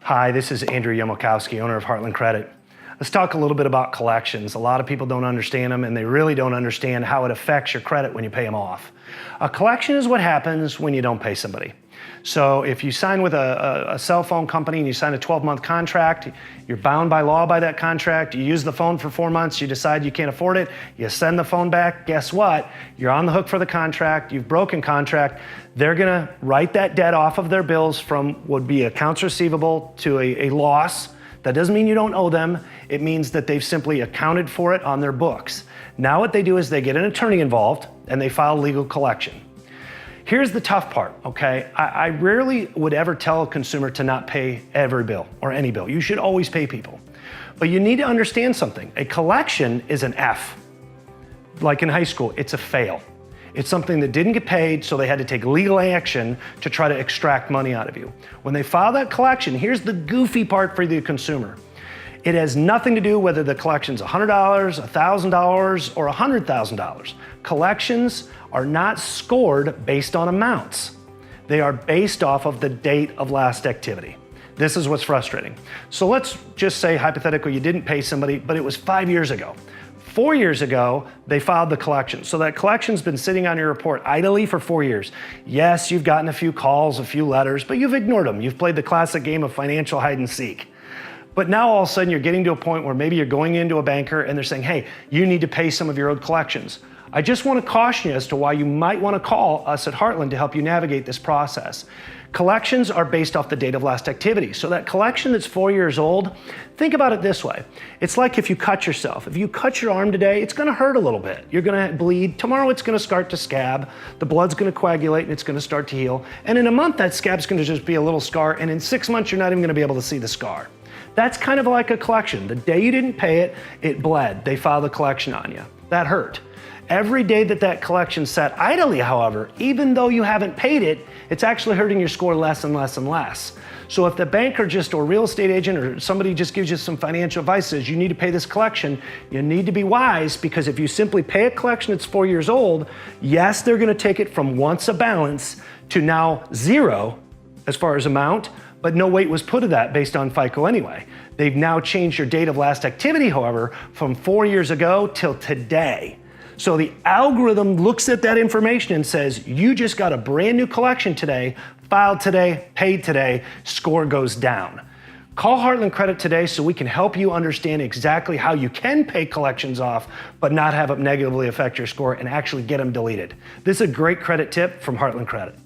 Hi, this is Andrew Yomokowski, owner of Heartland Credit. Let's talk a little bit about collections. A lot of people don't understand them, and they really don't understand how it affects your credit when you pay them off. A collection is what happens when you don't pay somebody. So if you sign with a cell phone company and you sign a 12-month contract, you're bound by law by that contract. You use the phone for 4 months, you decide you can't afford it, you send the phone back. Guess what? You're on the hook for the contract, you've broken contract. They're gonna write that debt off of their bills from would be accounts receivable to a loss. That doesn't mean you don't owe them. It means that they've simply accounted for it on their books. Now what they do is they get an attorney involved and they file legal collection. Here's the tough part, okay? I rarely would ever tell a consumer to not pay every bill or any bill. You should always pay people. But you need to understand something. A collection is an F. Like in high school, it's a fail. It's something that didn't get paid, so they had to take legal action to try to extract money out of you. When they file that collection, here's the goofy part for the consumer. It has nothing to do whether the collection's $100, $1,000, or $100,000. Collections are not scored based on amounts. They are based off of the date of last activity. This is what's frustrating. So let's just say hypothetically you didn't pay somebody, but it was 5 years ago. 4 years ago, they filed the collection. So that collection's been sitting on your report idly for 4 years. Yes, you've gotten a few calls, a few letters, but you've ignored them. You've played the classic game of financial hide and seek. But now all of a sudden you're getting to a point where maybe you're going into a banker and they're saying, hey, you need to pay some of your old collections. I just want to caution you as to why you might want to call us at Heartland to help you navigate this process. Collections are based off the date of last activity. So that collection that's 4 years old, think about it this way. It's like if you cut yourself. If you cut your arm today, it's going to hurt a little bit. You're going to bleed. Tomorrow it's going to start to scab. The blood's going to coagulate and it's going to start to heal. And in a month, that scab's going to just be a little scar. And in 6 months, you're not even going to be able to see the scar. That's kind of like a collection. The day you didn't pay it, it bled. They filed a collection on you. That hurt. Every day that that collection sat idly, however, even though you haven't paid it, it's actually hurting your score less and less and less. So if the banker or real estate agent or somebody just gives you some financial advice, says you need to pay this collection, you need to be wise, because if you simply pay a collection that's 4 years old, yes, they're gonna take it from once a balance to now zero as far as amount, but no weight was put to that based on FICO anyway. They've now changed your date of last activity, however, from 4 years ago till today. So the algorithm looks at that information and says, you just got a brand new collection today, filed today, paid today, score goes down. Call Heartland Credit today so we can help you understand exactly how you can pay collections off, but not have it negatively affect your score and actually get them deleted. This is a great credit tip from Heartland Credit.